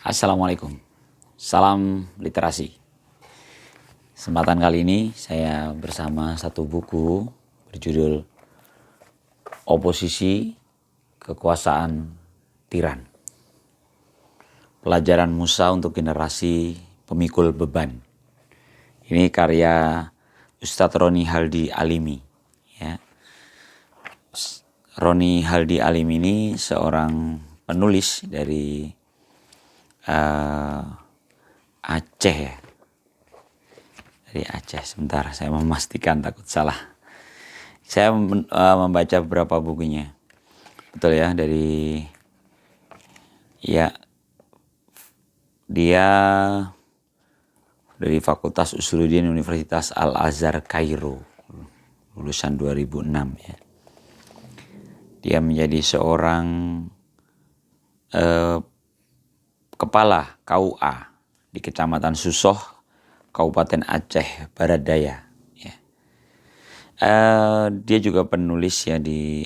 Assalamualaikum, salam literasi. Kesempatan kali ini saya bersama satu buku berjudul Oposisi Kekuasaan Tiran. Pelajaran Musa untuk Generasi Pemikul Beban. Ini karya Ustadz Roni Haldi Alimi. Ya. Roni Haldi Alimi ini seorang penulis dari Aceh ya. Dari Aceh, sebentar saya memastikan takut salah. Saya membaca beberapa bukunya. Betul ya, dari dia dari Fakultas Usuluddin Universitas Al-Azhar Kairo, lulusan 2006 ya. Dia menjadi seorang kepala KUA di Kecamatan Susoh, Kabupaten Aceh Barat Daya. Ya. Dia juga penulis ya,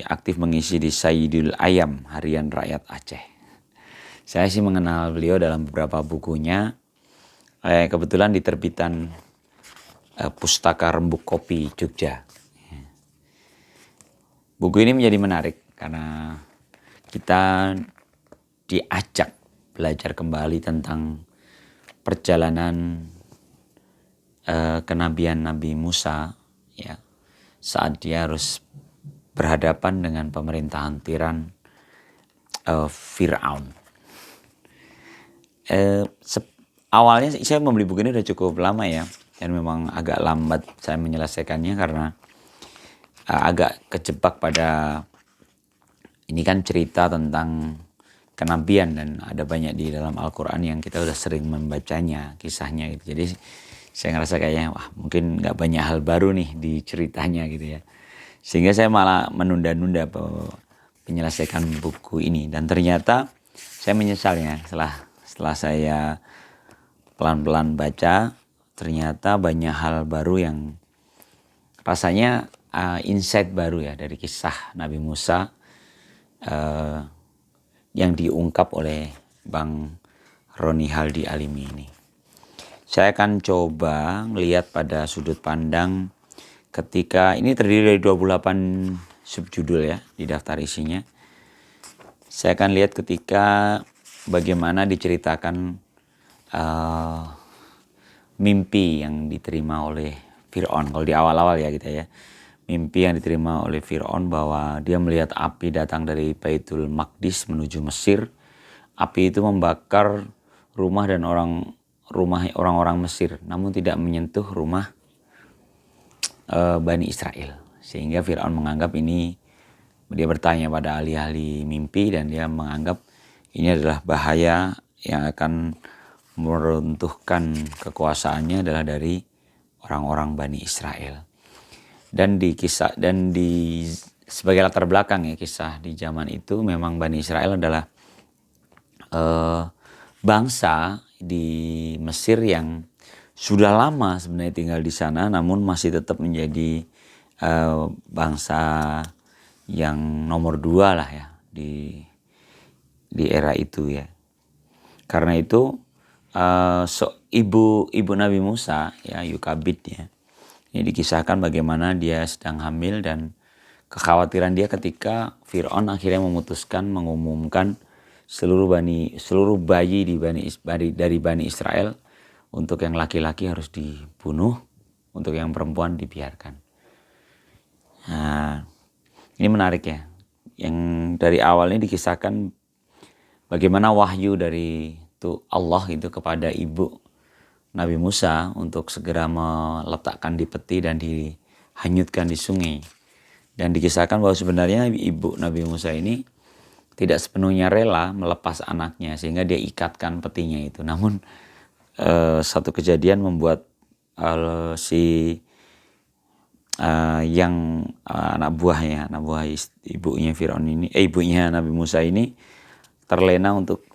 aktif mengisi di Sayyidul Ayam, Harian Rakyat Aceh. Saya sih mengenal beliau dalam beberapa bukunya. Kebetulan di terbitan Pustaka Rembuk Kopi Jogja. Ya. Buku ini menjadi menarik karena kita diajak belajar kembali tentang perjalanan kenabian Nabi Musa ya, saat dia harus berhadapan dengan pemerintahan tiran Fir'aun. Awalnya saya membeli buku ini udah cukup lama ya, dan memang agak lambat saya menyelesaikannya karena agak kejebak pada ini kan cerita tentang kenabian dan ada banyak di dalam Al-Quran yang kita udah sering membacanya, kisahnya gitu. Jadi saya ngerasa kayaknya wah mungkin gak banyak hal baru nih di ceritanya gitu ya. Sehingga saya malah menunda-nunda menyelesaikan buku ini. Dan ternyata saya menyesalnya setelah saya pelan-pelan baca, ternyata banyak hal baru yang rasanya insight baru ya dari kisah Nabi Musa yang diungkap oleh Bang Roni Haldi Alimi ini. Saya akan coba melihat pada sudut pandang ketika ini terdiri dari 28 subjudul ya di daftar isinya. Saya akan lihat ketika bagaimana diceritakan mimpi yang diterima oleh Fir'aun. Kalau di awal-awal ya gitu ya. Mimpi yang diterima oleh Fir'aun bahwa dia melihat api datang dari Baitul Maqdis menuju Mesir. Api itu membakar rumah dan orang-orang Mesir, namun tidak menyentuh rumah Bani Israel. Sehingga Fir'aun menganggap ini, dia bertanya pada ahli-ahli mimpi dan dia menganggap ini adalah bahaya yang akan meruntuhkan kekuasaannya adalah dari orang-orang Bani Israel. Dan sebagai latar belakang ya kisah di zaman itu, memang Bani Israel adalah bangsa di Mesir yang sudah lama sebenarnya tinggal di sana, namun masih tetap menjadi bangsa yang nomor 2 lah ya di era itu ya. Karena itu ibu Nabi Musa ya, Yukabid ya, ini dikisahkan bagaimana dia sedang hamil dan kekhawatiran dia ketika Fir'aun akhirnya memutuskan mengumumkan seluruh bayi dari Bani Israel, untuk yang laki-laki harus dibunuh, untuk yang perempuan dibiarkan. Nah, ini menarik ya. Yang dari awalnya dikisahkan bagaimana wahyu dari Allah itu kepada ibu Nabi Musa untuk segera meletakkan di peti dan dihanyutkan di sungai. Dan dikisahkan bahwa sebenarnya ibu Nabi Musa ini tidak sepenuhnya rela melepas anaknya, sehingga dia ikatkan petinya itu. Namun satu kejadian membuat anak buah ibunya Fir'aun ini, ibunya Nabi Musa ini terlena untuk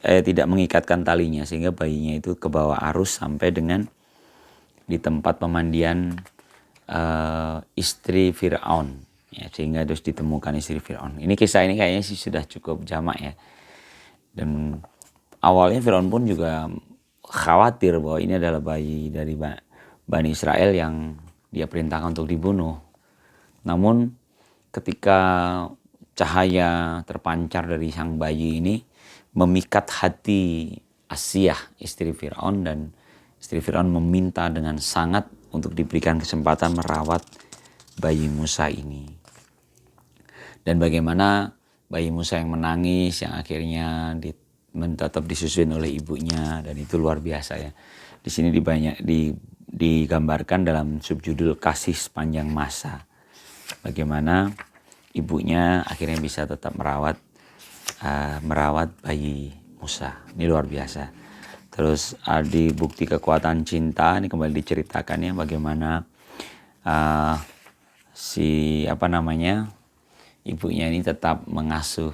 tidak mengikatkan talinya, sehingga bayinya itu kebawa arus sampai dengan di tempat pemandian istri Fir'aun ya, sehingga terus ditemukan istri Fir'aun. Ini kisah ini kayaknya sih sudah cukup jamak ya, dan awalnya Firaun pun juga khawatir bahwa ini adalah bayi dari Bani Israel yang dia perintahkan untuk dibunuh. Namun ketika cahaya terpancar dari sang bayi ini memikat hati Asiyah, istri Firaun, dan istri Firaun meminta dengan sangat untuk diberikan kesempatan merawat bayi Musa ini. Dan bagaimana bayi Musa yang menangis, yang akhirnya tetap disusuin oleh ibunya, dan itu luar biasa ya. Di sini digambarkan dalam subjudul kasih sepanjang masa. Bagaimana ibunya akhirnya bisa tetap merawat bayi Musa. Ini luar biasa. Terus di bukti kekuatan cinta ini kembali diceritakan ya bagaimana ibunya ini tetap mengasuh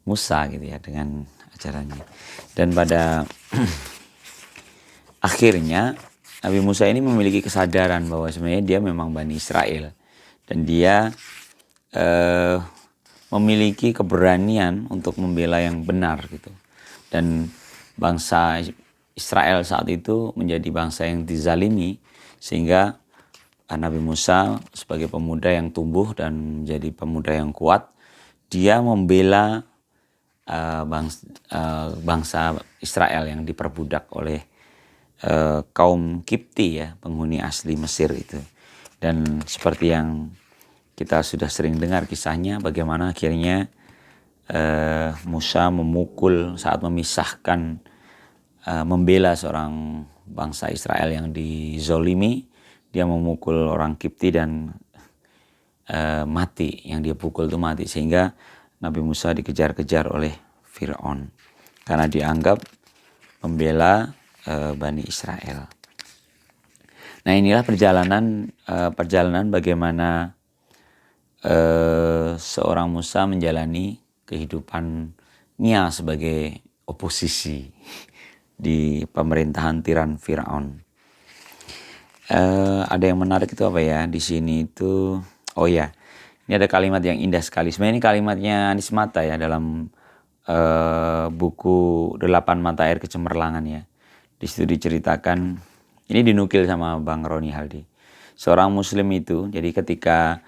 Musa gitu ya dengan ajarannya. Dan pada akhirnya Nabi Musa ini memiliki kesadaran bahwa sebenarnya dia memang Bani Israel dan dia memiliki keberanian untuk membela yang benar gitu. Dan bangsa Israel saat itu menjadi bangsa yang dizalimi, sehingga Nabi Musa sebagai pemuda yang tumbuh dan menjadi pemuda yang kuat, dia membela bangsa Israel yang diperbudak oleh kaum Kipti ya, penghuni asli Mesir itu. Dan seperti yang kita sudah sering dengar kisahnya, bagaimana akhirnya Musa memukul saat memisahkan, membela seorang bangsa Israel yang dizolimi. Dia memukul orang Kipti dan mati, yang dia pukul itu mati, sehingga Nabi Musa dikejar-kejar oleh Firaun karena dianggap membela Bani Israel. Nah, inilah perjalanan bagaimana seorang Musa menjalani kehidupannya sebagai oposisi di pemerintahan tiran Firaun. Ada yang menarik itu apa ya di sini itu? Oh ya, ini ada kalimat yang indah sekali. Sebenarnya ini kalimatnya Anies Mata ya dalam buku 8 Mata Air Kecemerlangan ya. Di situ diceritakan, ini dinukil sama Bang Roni Haldi. Seorang Muslim itu, jadi ketika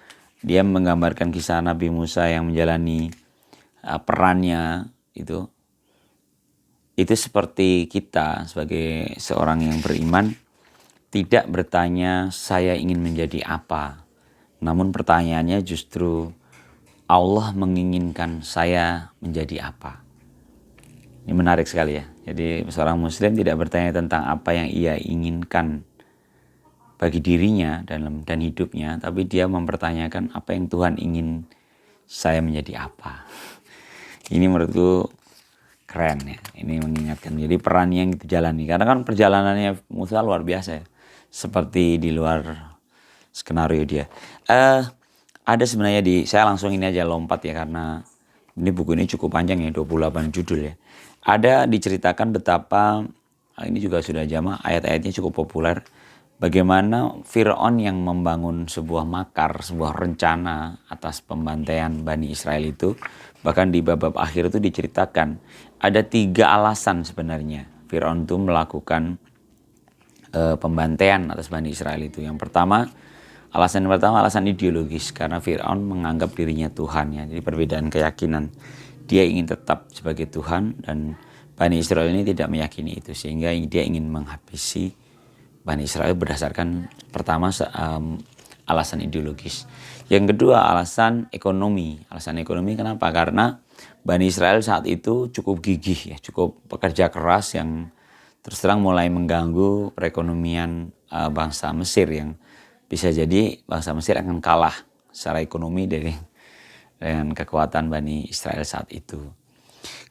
dia menggambarkan kisah Nabi Musa yang menjalani perannya itu seperti kita sebagai seorang yang beriman tidak bertanya saya ingin menjadi apa, namun pertanyaannya justru Allah menginginkan saya menjadi apa. Ini menarik sekali ya. Jadi seorang Muslim tidak bertanya tentang apa yang ia inginkan bagi dirinya dan hidupnya, tapi dia mempertanyakan apa yang Tuhan ingin saya menjadi apa. Ini menurutku keren ya. Ini mengingatkan. Jadi peran yang kita jalani. Karena kan perjalanannya Musa luar biasa ya. Seperti di luar skenario dia. Ada sebenarnya saya langsung ini aja lompat ya, karena ini buku ini cukup panjang ya, 28 judul ya. Ada diceritakan betapa, ini juga sudah jamaah, ayat-ayatnya cukup populer. Bagaimana Firaun yang membangun sebuah makar, sebuah rencana atas pembantaian Bani Israel itu. Bahkan di bab akhir itu diceritakan ada 3 alasan sebenarnya Firaun itu melakukan pembantaian atas Bani Israel itu. Yang pertama, alasan ideologis, karena Firaun menganggap dirinya Tuhan ya. Jadi perbedaan keyakinan. Dia ingin tetap sebagai Tuhan dan Bani Israel ini tidak meyakini itu, sehingga dia ingin menghabisi Bani Israel berdasarkan pertama alasan ideologis. Yang kedua alasan ekonomi. Alasan ekonomi kenapa? Karena Bani Israel saat itu cukup gigih ya, cukup pekerja keras yang terus terang mulai mengganggu perekonomian bangsa Mesir, yang bisa jadi bangsa Mesir akan kalah secara ekonomi dengan kekuatan Bani Israel saat itu.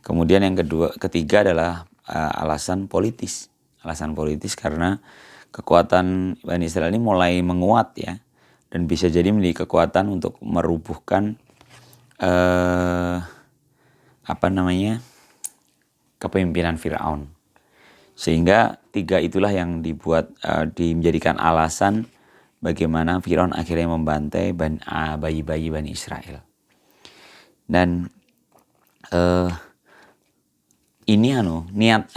Kemudian yang ketiga adalah alasan politis. Alasan politis karena kekuatan Bani Israel ini mulai menguat ya, dan bisa jadi menjadi kekuatan untuk merubuhkan kepemimpinan Firaun. Sehingga 3 itulah yang menjadikan alasan bagaimana Firaun akhirnya membantai bayi-bayi Bani Israel. Dan ini niat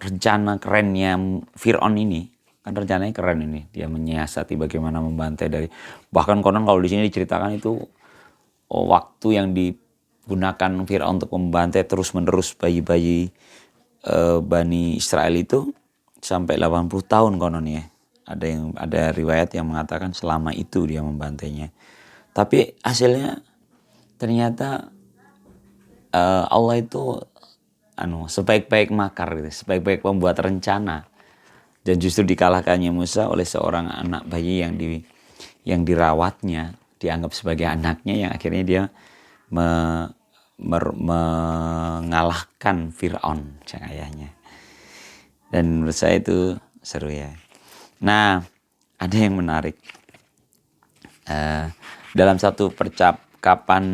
rencana kerennya Fir'aun ini, kan rencananya keren ini. Dia menyiasati bagaimana membantai dari, bahkan konon kalau di sini diceritakan itu waktu yang digunakan Fir'aun untuk membantai terus-menerus bayi-bayi Bani Israel itu sampai 80 tahun konon ya. Ada riwayat yang mengatakan selama itu dia membantainya. Tapi hasilnya ternyata Allah itu sebaik-baik makar gitu, sebaik-baik pembuat rencana, dan justru dikalahkannya Musa oleh seorang anak bayi yang dirawatnya, dianggap sebagai anaknya, yang akhirnya dia mengalahkan Fir'aun sang ayahnya. Dan menurut saya itu seru ya. Nah, ada yang menarik dalam satu percakapan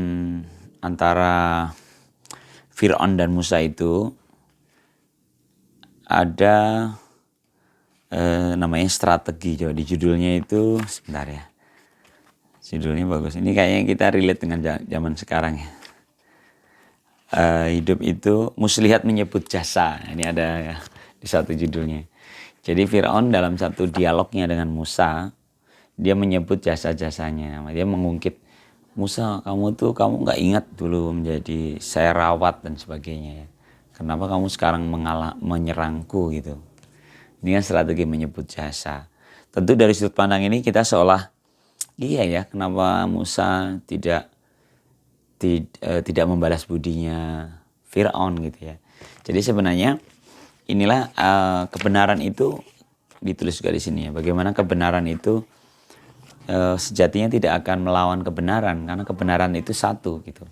antara Fir'aun dan Musa itu ada namanya strategi. Coba di judulnya itu, sebentar ya, judulnya bagus. Ini kayaknya kita relate dengan zaman sekarang ya. Hidup itu muslihat menyebut jasa. Ini ada ya, di satu judulnya. Jadi Fir'aun dalam satu dialognya dengan Musa, dia menyebut jasa-jasanya. Dia mengungkit, Musa, kamu nggak ingat dulu menjadi saya rawat dan sebagainya ya. Kenapa kamu sekarang menyerangku gitu. Ini kan strategi menyebut jasa. Tentu dari sudut pandang ini kita seolah, iya ya, kenapa Musa tidak membalas budinya Fir'aun gitu ya. Jadi sebenarnya inilah kebenaran itu ditulis juga di sini ya. Bagaimana kebenaran itu sejatinya tidak akan melawan kebenaran, karena kebenaran itu satu gitu.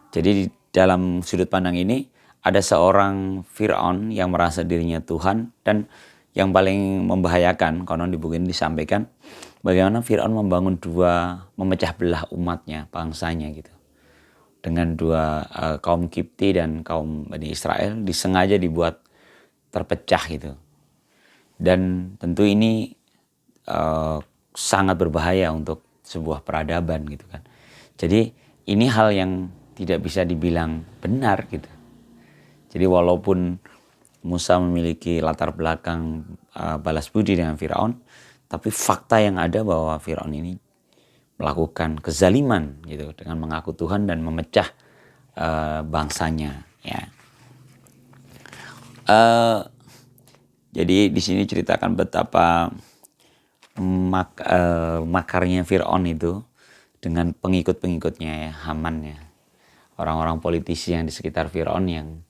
Jadi dalam sudut pandang ini ada seorang Fir'aun yang merasa dirinya Tuhan, dan yang paling membahayakan konon di buku ini disampaikan bagaimana Fir'aun memecah belah umatnya, bangsanya gitu. Dengan dua kaum Kipti dan kaum Bani Israel disengaja dibuat terpecah gitu. Dan tentu ini sangat berbahaya untuk sebuah peradaban gitu kan. Jadi ini hal yang tidak bisa dibilang benar gitu. Jadi walaupun Musa memiliki latar belakang balas budi dengan Fir'aun, tapi fakta yang ada bahwa Fir'aun ini melakukan kezaliman gitu dengan mengaku Tuhan dan memecah bangsanya ya. Jadi di sini ceritakan betapa makarnya Fir'aun itu dengan pengikut-pengikutnya ya, Haman ya. Orang-orang politisi yang di sekitar Fir'aun yang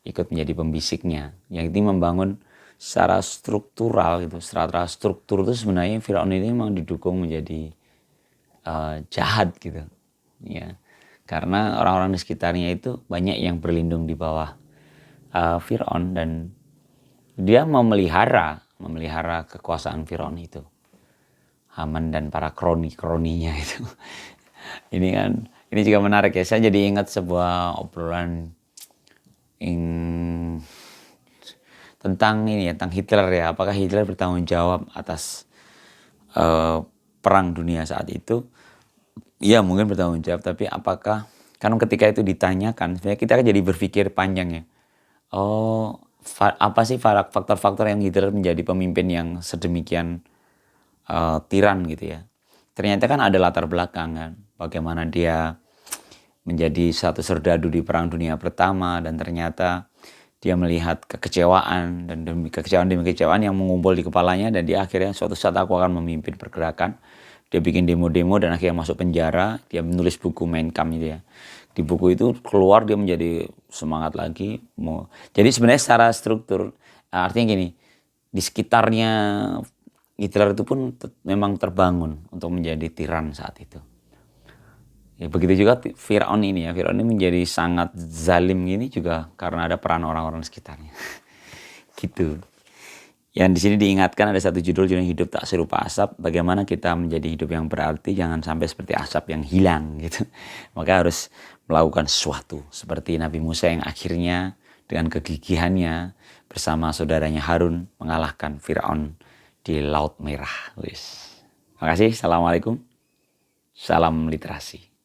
ikut menjadi pembisiknya. Yang ini membangun secara struktural gitu. Secara struktur itu sebenarnya Fir'aun ini memang didukung menjadi jahat gitu. Ya. Karena orang-orang di sekitarnya itu banyak yang berlindung di bawah Fir'aun, dan dia memelihara kekuasaan Fir'aun itu. Haman dan para kroni-kroninya itu. Ini juga menarik ya. Saya jadi ingat sebuah obrolan tentang Hitler ya. Apakah Hitler bertanggung jawab atas perang dunia saat itu? Iya, mungkin bertanggung jawab, tapi apakah, karena ketika itu ditanyakan, sebenarnya kita jadi berpikir panjang ya. Apa sih faktor-faktor yang Hitler menjadi pemimpin yang sedemikian tiran gitu ya. Ternyata kan ada latar belakang kan, bagaimana dia menjadi satu serdadu di Perang Dunia Pertama, dan ternyata dia melihat kekecewaan dan demi kekecewaan yang mengumpul di kepalanya, dan dia akhirnya suatu saat aku akan memimpin pergerakan. Dia bikin demo-demo dan akhirnya masuk penjara. Dia menulis buku Mein Kampf itu ya. Di buku itu keluar dia menjadi semangat lagi. Jadi sebenarnya secara struktur, artinya gini, di sekitarnya Hitler itu pun memang terbangun untuk menjadi tiran saat itu. Ya, begitu juga Fir'aun ini ya. Fir'aun ini menjadi sangat zalim gini juga karena ada peran orang-orang sekitarnya. Gitu. Yang di sini diingatkan ada satu judul hidup tak serupa asap. Bagaimana kita menjadi hidup yang berarti, jangan sampai seperti asap yang hilang gitu. Maka harus melakukan sesuatu seperti Nabi Musa yang akhirnya dengan kegigihannya bersama saudaranya Harun mengalahkan Fir'aun di Laut Merah. Terima kasih. Assalamualaikum. Salam literasi.